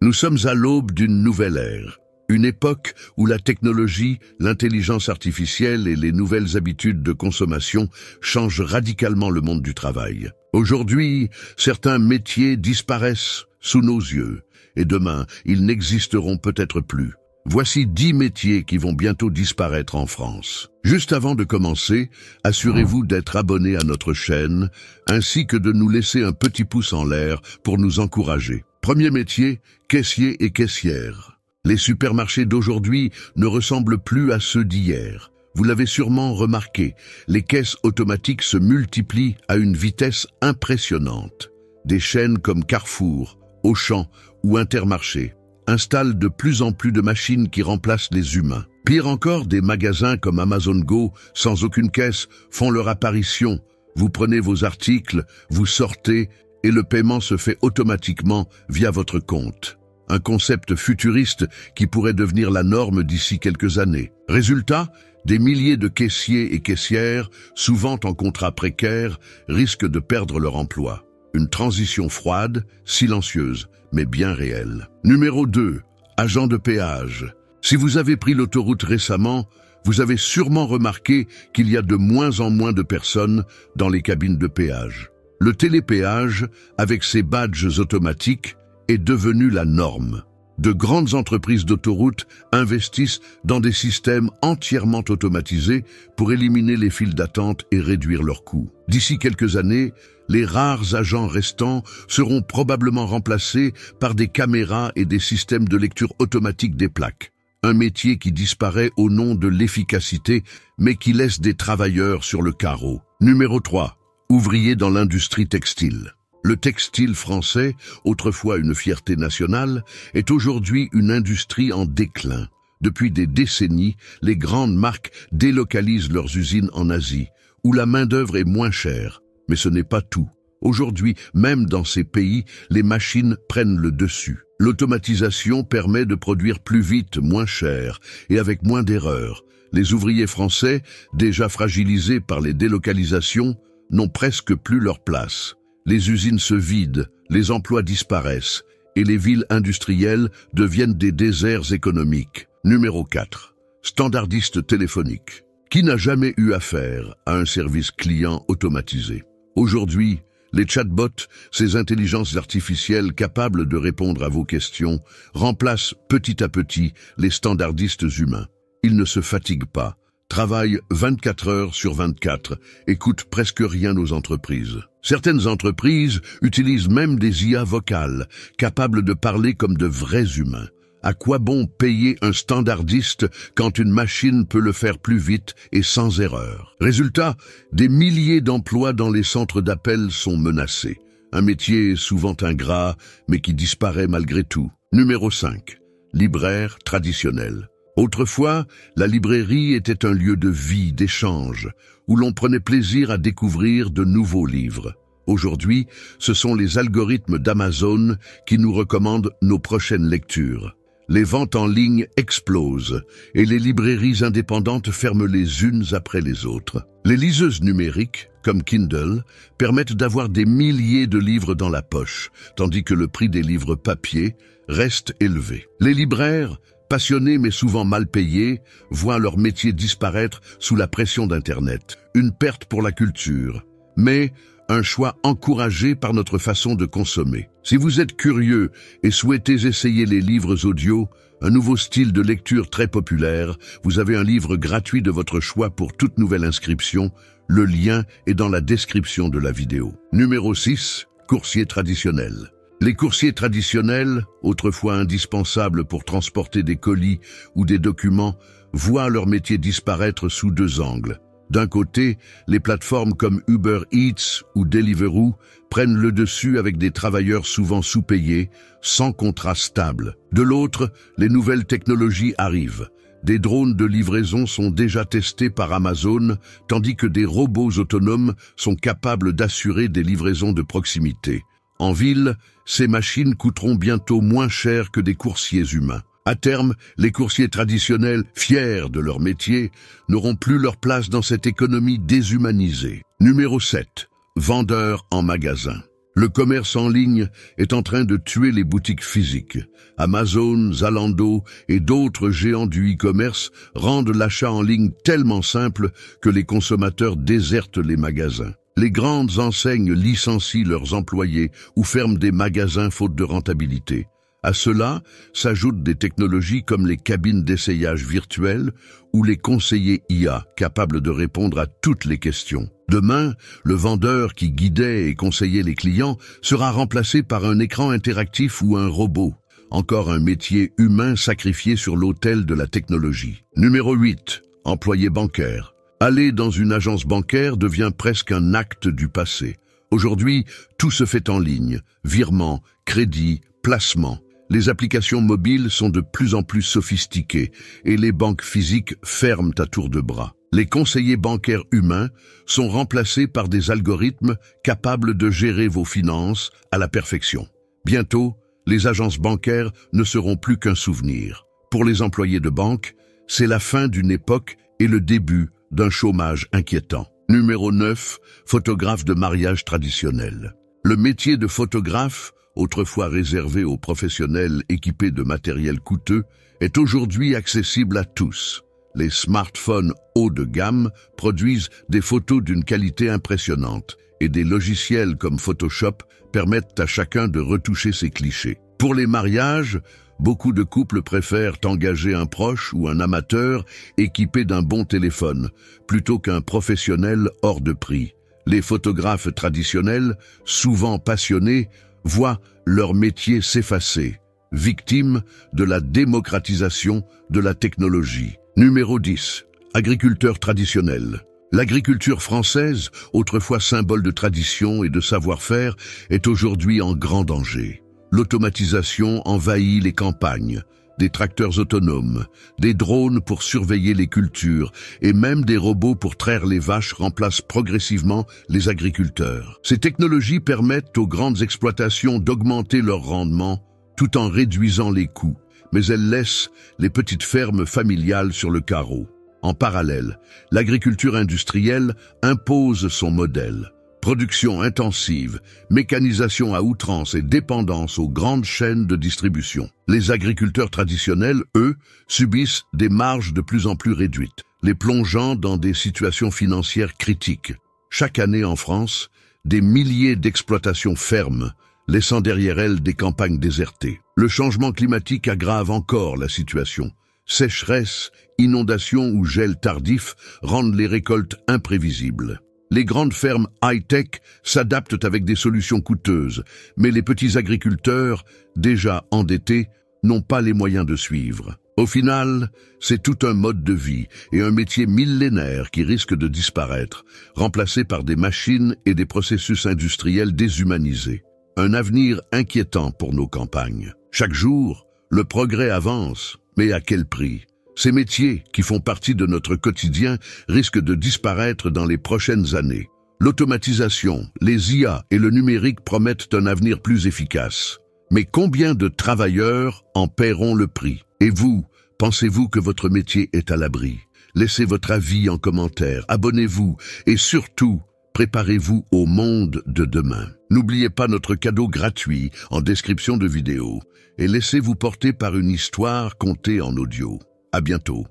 Nous sommes à l'aube d'une nouvelle ère, une époque où la technologie, l'intelligence artificielle et les nouvelles habitudes de consommation changent radicalement le monde du travail. Aujourd'hui, certains métiers disparaissent sous nos yeux, et demain, ils n'existeront peut-être plus. Voici 10 métiers qui vont bientôt disparaître en France. Juste avant de commencer, assurez-vous d'être abonné à notre chaîne, ainsi que de nous laisser un petit pouce en l'air pour nous encourager. Premier métier, caissier et caissière. Les supermarchés d'aujourd'hui ne ressemblent plus à ceux d'hier. Vous l'avez sûrement remarqué, les caisses automatiques se multiplient à une vitesse impressionnante. Des chaînes comme Carrefour, Auchan ou Intermarché installent de plus en plus de machines qui remplacent les humains. Pire encore, des magasins comme Amazon Go, sans aucune caisse, font leur apparition. Vous prenez vos articles, vous sortez, et le paiement se fait automatiquement via votre compte. Un concept futuriste qui pourrait devenir la norme d'ici quelques années. Résultat, des milliers de caissiers et caissières, souvent en contrat précaire, risquent de perdre leur emploi. Une transition froide, silencieuse, mais bien réelle. Numéro 2. Agent de péage. Si vous avez pris l'autoroute récemment, vous avez sûrement remarqué qu'il y a de moins en moins de personnes dans les cabines de péage. Le télépéage, avec ses badges automatiques, est devenu la norme. De grandes entreprises d'autoroutes investissent dans des systèmes entièrement automatisés pour éliminer les files d'attente et réduire leurs coûts. D'ici quelques années, les rares agents restants seront probablement remplacés par des caméras et des systèmes de lecture automatique des plaques. Un métier qui disparaît au nom de l'efficacité, mais qui laisse des travailleurs sur le carreau. Numéro 3. Ouvrier dans l'industrie textile. Le textile français, autrefois une fierté nationale, est aujourd'hui une industrie en déclin. Depuis des décennies, les grandes marques délocalisent leurs usines en Asie, où la main-d'œuvre est moins chère. Mais ce n'est pas tout. Aujourd'hui, même dans ces pays, les machines prennent le dessus. L'automatisation permet de produire plus vite, moins cher et avec moins d'erreurs. Les ouvriers français, déjà fragilisés par les délocalisations, n'ont presque plus leur place. Les usines se vident, les emplois disparaissent et les villes industrielles deviennent des déserts économiques. Numéro 4. Standardiste téléphonique. Qui n'a jamais eu affaire à un service client automatisé? Aujourd'hui, les chatbots, ces intelligences artificielles capables de répondre à vos questions, remplacent petit à petit les standardistes humains. Ils ne se fatiguent pas, travaillent 24 heures sur 24 et coûtent presque rien aux entreprises. Certaines entreprises utilisent même des IA vocales, capables de parler comme de vrais humains. À quoi bon payer un standardiste quand une machine peut le faire plus vite et sans erreur? Résultat, des milliers d'emplois dans les centres d'appel sont menacés. Un métier souvent ingrat, mais qui disparaît malgré tout. Numéro 5. Libraire traditionnel. Autrefois, la librairie était un lieu de vie, d'échange, où l'on prenait plaisir à découvrir de nouveaux livres. Aujourd'hui, ce sont les algorithmes d'Amazon qui nous recommandent nos prochaines lectures. Les ventes en ligne explosent et les librairies indépendantes ferment les unes après les autres. Les liseuses numériques, comme Kindle, permettent d'avoir des milliers de livres dans la poche, tandis que le prix des livres papier reste élevé. Les libraires, passionnés mais souvent mal payés, voient leur métier disparaître sous la pression d'Internet. Une perte pour la culture, mais un choix encouragé par notre façon de consommer. Si vous êtes curieux et souhaitez essayer les livres audio, un nouveau style de lecture très populaire, vous avez un livre gratuit de votre choix pour toute nouvelle inscription. Le lien est dans la description de la vidéo. Numéro 6. Coursier traditionnel. Les coursiers traditionnels, autrefois indispensables pour transporter des colis ou des documents, voient leur métier disparaître sous 2 angles. D'un côté, les plateformes comme Uber Eats ou Deliveroo prennent le dessus avec des travailleurs souvent sous-payés, sans contrat stable. De l'autre, les nouvelles technologies arrivent. Des drones de livraison sont déjà testés par Amazon, tandis que des robots autonomes sont capables d'assurer des livraisons de proximité. En ville, ces machines coûteront bientôt moins cher que des coursiers humains. À terme, les coursiers traditionnels, fiers de leur métier, n'auront plus leur place dans cette économie déshumanisée. Numéro 7. Vendeur en magasin. Le commerce en ligne est en train de tuer les boutiques physiques. Amazon, Zalando et d'autres géants du e-commerce rendent l'achat en ligne tellement simple que les consommateurs désertent les magasins. Les grandes enseignes licencient leurs employés ou ferment des magasins faute de rentabilité. À cela s'ajoutent des technologies comme les cabines d'essayage virtuelles ou les conseillers IA capables de répondre à toutes les questions. Demain, le vendeur qui guidait et conseillait les clients sera remplacé par un écran interactif ou un robot. Encore un métier humain sacrifié sur l'autel de la technologie. Numéro 8. Employé bancaire. Aller dans une agence bancaire devient presque un acte du passé. Aujourd'hui, tout se fait en ligne. Virements, crédits, placements. Les applications mobiles sont de plus en plus sophistiquées et les banques physiques ferment à tour de bras. Les conseillers bancaires humains sont remplacés par des algorithmes capables de gérer vos finances à la perfection. Bientôt, les agences bancaires ne seront plus qu'un souvenir. Pour les employés de banque, c'est la fin d'une époque et le début d'un chômage inquiétant. Numéro 9. Photographe de mariage traditionnel. Le métier de photographe, autrefois réservé aux professionnels équipés de matériel coûteux, est aujourd'hui accessible à tous. Les smartphones haut de gamme produisent des photos d'une qualité impressionnante et des logiciels comme Photoshop permettent à chacun de retoucher ses clichés. Pour les mariages, beaucoup de couples préfèrent engager un proche ou un amateur équipé d'un bon téléphone plutôt qu'un professionnel hors de prix. Les photographes traditionnels, souvent passionnés, voient leur métier s'effacer, victimes de la démocratisation de la technologie. Numéro 10. Agriculteur traditionnel. L'agriculture française, autrefois symbole de tradition et de savoir-faire, est aujourd'hui en grand danger. L'automatisation envahit les campagnes, des tracteurs autonomes, des drones pour surveiller les cultures et même des robots pour traire les vaches remplacent progressivement les agriculteurs. Ces technologies permettent aux grandes exploitations d'augmenter leur rendement tout en réduisant les coûts, mais elles laissent les petites fermes familiales sur le carreau. En parallèle, l'agriculture industrielle impose son modèle. Production intensive, mécanisation à outrance et dépendance aux grandes chaînes de distribution. Les agriculteurs traditionnels, eux, subissent des marges de plus en plus réduites, les plongeant dans des situations financières critiques. Chaque année en France, des milliers d'exploitations ferment, laissant derrière elles des campagnes désertées. Le changement climatique aggrave encore la situation. Sécheresse, inondations ou gel tardif rendent les récoltes imprévisibles. Les grandes fermes high-tech s'adaptent avec des solutions coûteuses, mais les petits agriculteurs, déjà endettés, n'ont pas les moyens de suivre. Au final, c'est tout un mode de vie et un métier millénaire qui risque de disparaître, remplacé par des machines et des processus industriels déshumanisés. Un avenir inquiétant pour nos campagnes. Chaque jour, le progrès avance, mais à quel prix ? Ces métiers, qui font partie de notre quotidien, risquent de disparaître dans les prochaines années. L'automatisation, les IA et le numérique promettent un avenir plus efficace. Mais combien de travailleurs en paieront le prix? Et vous, pensez-vous que votre métier est à l'abri? Laissez votre avis en commentaire, abonnez-vous et surtout, préparez-vous au monde de demain. N'oubliez pas notre cadeau gratuit en description de vidéo et laissez-vous porter par une histoire contée en audio. À bientôt.